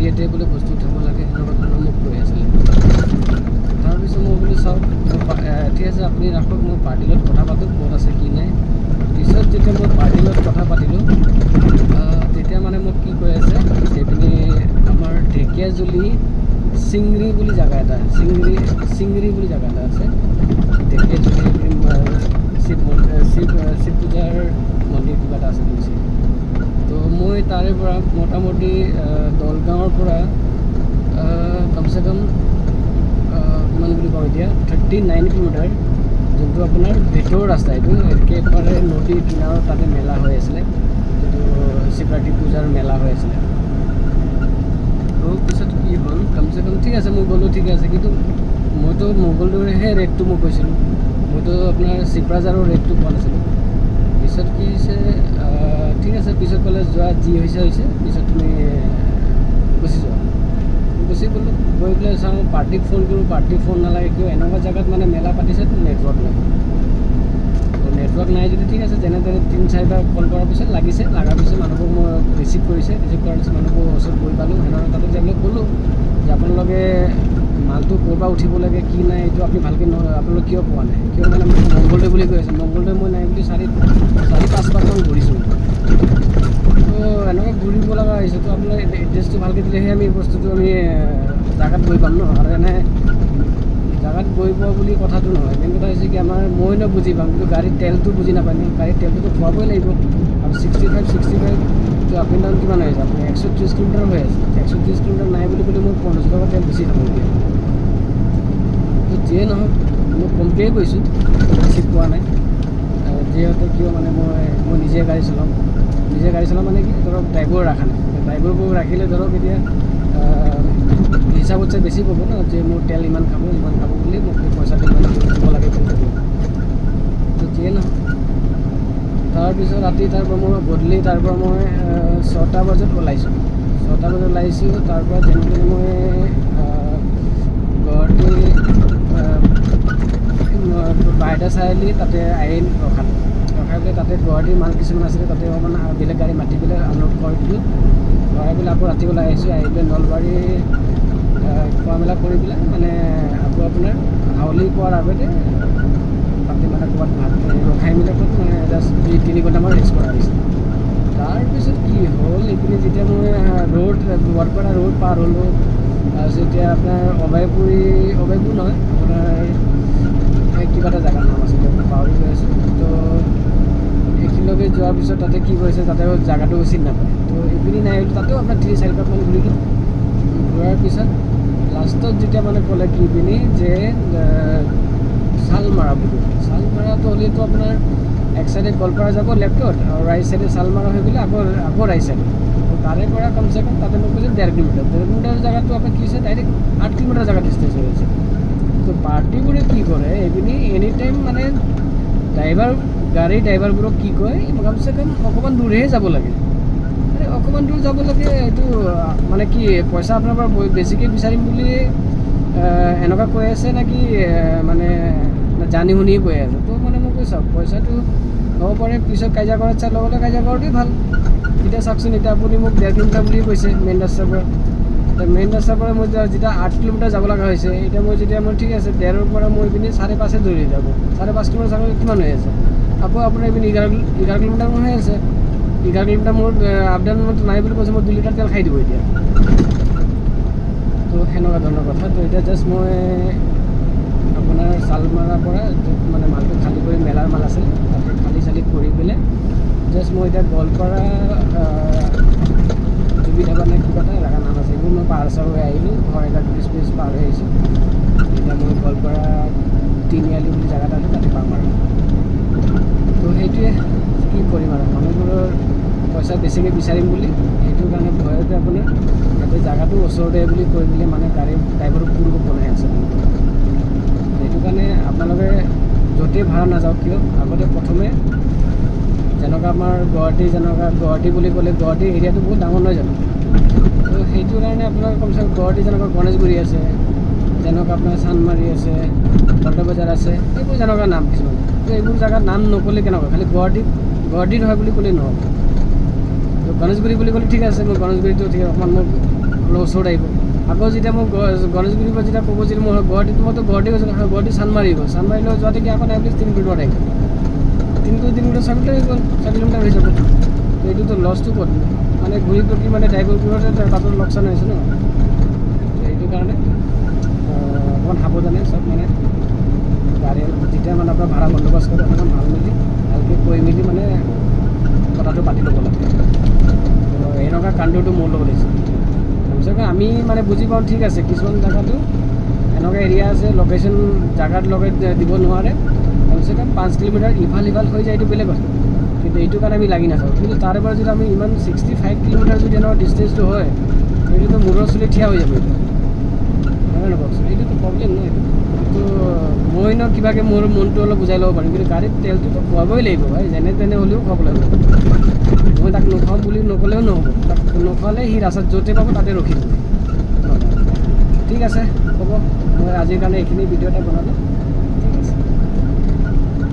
ইয়াতে বোলে বস্তু উঠাব লাগে সেনেকুৱা ধৰণৰ মোক কৈ আছিলে। তাৰপিছত মই বোলো চাওক ঠিক আছে আপুনি ৰাখক, মই পাৰ্টিৰ লগত কথা পাতোঁ ক'ত আছে কি নাই। পিছত যেতিয়া মই পাৰ্টিৰ লগত কথা পাতিলোঁ তেতিয়া মানে মোক কি কৈ আছে, সেইপিনি আমাৰ ঢেকীয়াজুলি চিংৰি বুলি জেগা এটা চিংৰি বুলি জেগা এটা আছে। ঢেকীয়াজুলি শিৱ পূজাৰ মন্দিৰ কিবা এটা আছে বুলিছে। তো মই তাৰে পৰা মোটামুটি দলগাঁৱৰ পৰা কমচে কম কিমান বুলি কওঁ এতিয়া 39 কিলোমিটাৰ, যোনটো আপোনাৰ ভিতৰৰ ৰাস্তা। এইটো একেবাৰে নদীৰ কিনাৰত তাতে মেলা হৈ আছিলে, যিটো শিৱৰাত্ৰি পূজাৰ মেলা হৈ আছিলে। তো পিছত কি হ'ল, কমচে কম ঠিক আছে মই গ'লোঁ, ঠিক আছে। কিন্তু মইতো মংগলদৈৰহে ৰেটটো মই কৈছিলোঁ, মইতো আপোনাৰ শিৱৰাজাৰৰ ৰেটটো পোৱা নাছিলোঁ। পিছত কি হৈছে, ঠিক আছে পিছত ক'লে যোৱা যি হৈছে পিছত তুমি গুচি যোৱা। গুচি গ'লোঁ, গৈ পেলাই চাওঁ পাৰ্টিক ফোন কৰোঁ, পাৰ্টিক ফোন নালাগে। কিয় এনেকুৱা জেগাত মানে মেলা পাতিছে নেটৱৰ্ক নাই। তো নেটৱৰ্ক নাই যদি ঠিক আছে, যেনে তেনে 3-4বাৰ কল কৰাৰ পিছত লাগিছে, লগাৰ পিছত মানুহবোৰক মই ৰিচিভ কৰাৰ পিছত মানুহবোৰ ওচৰত গৈ পালোঁ। সেনেকুৱা তাতে যাবলৈ ক'লোঁ যে আপোনালোকে মালটো ক'ৰ পৰা উঠিব লাগে কি নাই এইটো আপুনি ভালকৈ আপোনালোকে কিয় পোৱা নাই, কিয় মানে মংগলদৈ বুলি কৈ আছে। মংগলদৈ মই নাই বুলি 4-5বাৰমান ঘূৰিছোঁ। তো এনেকৈ ঘূৰিব লগা হৈছে। তো আপোনাৰ এড্ৰেছটো ভালকৈ দিলেহে আমি বস্তুটো আমি জেগাত গৈ পাম ন। আৰু এনে জেগাত গৈ পোৱা বুলি কথাটো নহয়। মেইন কথা হৈছে কি আমাৰ মই বুজি পাম, কিন্তু গাড়ীৰ তেলটো বুজি নাপায় ন। গাড়ীৰ তেলটোতো খোৱাবই লাগিব। আৰু 65 তো আপ এণ্ড ডাউন কিমান হৈ আছে, আপুনি 130 কিলোমিটাৰ হৈ আছে। 130 কিলোমিটাৰ নাই বুলি ক'লে মই 50 টকা তেল বেছি খাব দিয়ে। তো যিয়ে নহওক মই কমকৈ কৈছোঁ, বেছি পোৱা নাই। যিহেতু কিয় মানে মই নিজে গাড়ী চলাওঁ মানে কি ধৰক ড্ৰাইভাৰ ৰখা নাই। ড্ৰাইভাৰবোৰ ৰাখিলে ধৰক এতিয়া হিচাপতছে বেছি ক'ব ন, যে মোৰ তেল ইমান খাব বুলি মোক পইচাটো ইমান দিব লাগে বুলি ক'ব। তো যিয়ে নহওক তাৰপিছত ৰাতি তাৰপৰা মই গধূলি তাৰপৰা মই 6টা বজাত ওলাইছোঁ। তাৰপৰা যেনে তেনে মই গুৱাহাটী বাইদা চাৰিআলি তাতে আহি ৰখাই পেলাই তাতে গুৱাহাটীৰ মাল কিছুমান আছিলে, তাতে অকণমান বেলেগ গাড়ী মাতি পেলাই আনলোড কৰি দিলোঁ। কৰাই পেলাই আকৌ ৰাতি ওলাই আহিছোঁ। আহি পেলাই নলবাৰী খোৱা মেলা কৰি পেলাই মানে আকৌ আপোনাৰ হাউলি পোৱাৰ আগতে তাতে মানে ক'ৰবাত ভাত ৰখাই মেলি মানে জাষ্ট 2-3 ঘণ্টামান ৰেষ্ট কৰা হৈছে। তাৰপিছত কি হ'ল, এইপিনে যেতিয়া মই বৰপাৰা ৰোড পাৰ হ'লোঁ, তাৰপিছত এতিয়া আপোনাৰ অভয়পুৰ নহয়, আপোনাৰ কিবা এটা জেগাৰ নাম আছিলে, পাহৰি গৈ আছোঁ। তো এইখিনিলৈকে যোৱাৰ পিছত তাতে কি কৰিছে, তাতে জেগাটো চিনি নাপায়। তো এইপিনি নাই, তাতেও আপোনাৰ 3-4 পাকমান ঘূৰিলোঁ। ঘূৰাৰ পিছত লাষ্টত যেতিয়া মানে ক'লে কি পিনি যে শালমাৰা বুলি, শালমাৰাটো হ'লেতো আপোনাৰ এক চাইডে গোৱালপাৰা যাব লেফ্টত, আৰু ৰাইট চাইডে শালমাৰা হৈ গ'লে আকৌ ৰাইট চাইডে। তো তাৰে পৰা কমচে কম তাতে মোক কৈছে 1.5 কিলোমিটাৰ জেগাটো আপোনাৰ কি হৈছে, ডাইৰেক্ট 8 কিলোমিটাৰ জেগা ডিষ্টেঞ্চ হৈ আছে। তো পাৰ্টিবোৰে কি কৰে এইপিনি এনি টাইম মানে গাড়ীৰ ড্ৰাইভাৰবোৰক কি কয়, কমচে কম অকণমান দূৰহে যাব লাগে। অকণমান দূৰ যাব লাগে, এইটো মানে কি পইচা আপোনাৰ পৰা বেছিকৈ বিচাৰিম বুলি এনেকুৱা কৈ আছে নেকি, মানে জানি শুনি কৈ আছে। তো মানে মই কৈ চাওক পইচাটো হ'ব পাৰে, পিছত কাজিয়া কৰাত চাই লগতে কাজিয়া কৰাটোৱেই ভাল। এতিয়া চাওকচোন, এতিয়া আপুনি মোক 1.5 কিলোমিটাৰ বুলি কৈছে মেইন ৰাস্তাৰ পৰা। মেইন ৰাস্তাৰ পৰা মই যেতিয়া 8 কিলোমিটাৰ যাব লগা হৈছে, এতিয়া মই ঠিক আছে 1.5ৰ পৰা মই ইপিনে 5.5 ধৰি যাব, 5.5 কিলোমিটাৰ কিমান হৈ আছে, আকৌ আপোনাৰ ইপিনে 11 কিলোমিটাৰ মোৰ হৈ আছে। 11 কিলোমিটাৰ মোৰ আপ ডাউন নাই বুলি কৈছে, মই 2 লিটাৰ তেল খাই দিব এতিয়া। তো সেনেকুৱা ধৰণৰ কথা। তো এতিয়া জাষ্ট মই আপোনাৰ শালমাৰাৰ পৰা মানে মালটো খালী কৰি, মেলাৰ মাল আছিল তাতে খালী কৰি পেলাই জাষ্ট মই এতিয়া গোৱালপাৰা জুবি ধাবা নে কিবা এটা জেগাৰ নাম আছে, এইবোৰ মই পাৰ হৈ আহিলোঁ। শৰাইঘাট ব্ৰিজ পাৰ হৈ আহিছোঁ। এতিয়া মই গোৱালপাৰা তিনিআলি বুলি জেগা এটা আছে, তাতে পাম আৰু। তো সেইটোৱে, কি কৰিম আৰু মানুহবোৰৰ পইচা বেছিকৈ বিচাৰিম বুলি, সেইটোৰ কাৰণে ভয়তে আপোনাৰ ইয়াতে জেগাটো ওচৰতে বুলি কৈ পেলাই মানে গাড়ী ড্ৰাইভাৰক পুৰিব বনাই আছে। সেইটো কাৰণে আপোনালোকে য'তেই ভাড়া নাযাওক কিয়, আগতে প্ৰথমে যেনেকুৱা আমাৰ গুৱাহাটী বুলি ক'লে গুৱাহাটী এৰিয়াটো বহুত ডাঙৰ নহয় জানো। তো সেইটো কাৰণে আপোনাৰ কমচে কম গুৱাহাটী যেনেকুৱা গণেশগুৰি আছে, যেনেকুৱা আপোনাৰ চান্দমাৰি আছে, বৰদা বজাৰ আছে, এইবোৰ যেনেকুৱা নাম কিছুমান। তো এইবোৰ জেগাৰ নাম নক'লে কেনেকুৱা, খালি গুৱাহাটীত হয় বুলি ক'লেই নহ'ব। তো গণেশগুৰি বুলি ক'লে ঠিক আছে, মই গণেশগুৰিটো ঠিক অকণমান মোক অলপ ওচৰত আহিব। আকৌ যেতিয়া মই গণেশগুৰিৰ পৰা যেতিয়া ক'ব যে মই গুৱাহাটীত মইতো গুৱাহাটী গৈছোঁ নহয়, গুৱাহাটী চানমাৰি গ'ল, চানমাৰিলৈ যোৱাতে কি আকৌ এটলিষ্ট 3 কিলোমিটাৰ আহিব, 3 কিলোমিটাৰ 4 কিলোমিটাৰ হৈ গ'ল, 4 কিলোমিটাৰ হৈ যাব। তো এইটোতো লছটো ক'ত মানে ঘূৰি পকি মানে ড্ৰাইভাৰবোৰতে তাতো লোকচান হৈছে ন। সেইটো কাৰণে অকণমান সাৱধানে চব মানে গাড়ী যেতিয়া মানে আপোনাৰ ভাড়া বন্দোবস্ত কৰে অকণমান ভালকৈ কৈ মেলি মানে কথাটো পাতি ল'ব লাগে। তো এনেকুৱা কাণ্ডটো মোৰ লগত হৈছে। কমচে আমি মানে বুজি পাওঁ ঠিক আছে, কিছুমান জেগাতো এনেকুৱা এৰিয়া আছে লোকেশ্যন জেগাত লগাই দিব নোৱাৰে, কমচে কম 5 কিলোমিটাৰ ইফাল সিফাল হৈ যায়, এইটো বেলেগ কথা। কিন্তু এইটো কাৰণে আমি লাগি নাথাকোঁ। কিন্তু তাৰে পৰা যদি আমি ইমান 65 কিলোমিটাৰ যদি এনেকুৱা ডিষ্টেঞ্চটো হয়, এইটোতো মূৰৰ চুলি থিয়া হৈ যাব। এইটো হয় নহয় কওকচোন, এইটোতো প্ৰব্লেম নহয়। এইটো মই ন কিবাকৈ মোৰ মনটো অলপ বুজাই ল'ব পাৰিম, কিন্তু গাড়ীত তেলটোতো খোৱাবই লাগিব ভাই, যেনে তেনে হ'লেও খুৱাব লাগিব। মই তাক নোখোৱাওঁ বুলি নক'লেও নহ'ব, তাক নোখোৱালে সি ৰাস্তাত য'তে পাব তাতে ৰখি দিব। ঠিক আছে হ'ব, মই আজিৰ কাৰণে এইখিনি ভিডিঅ' এটা বনালোঁ।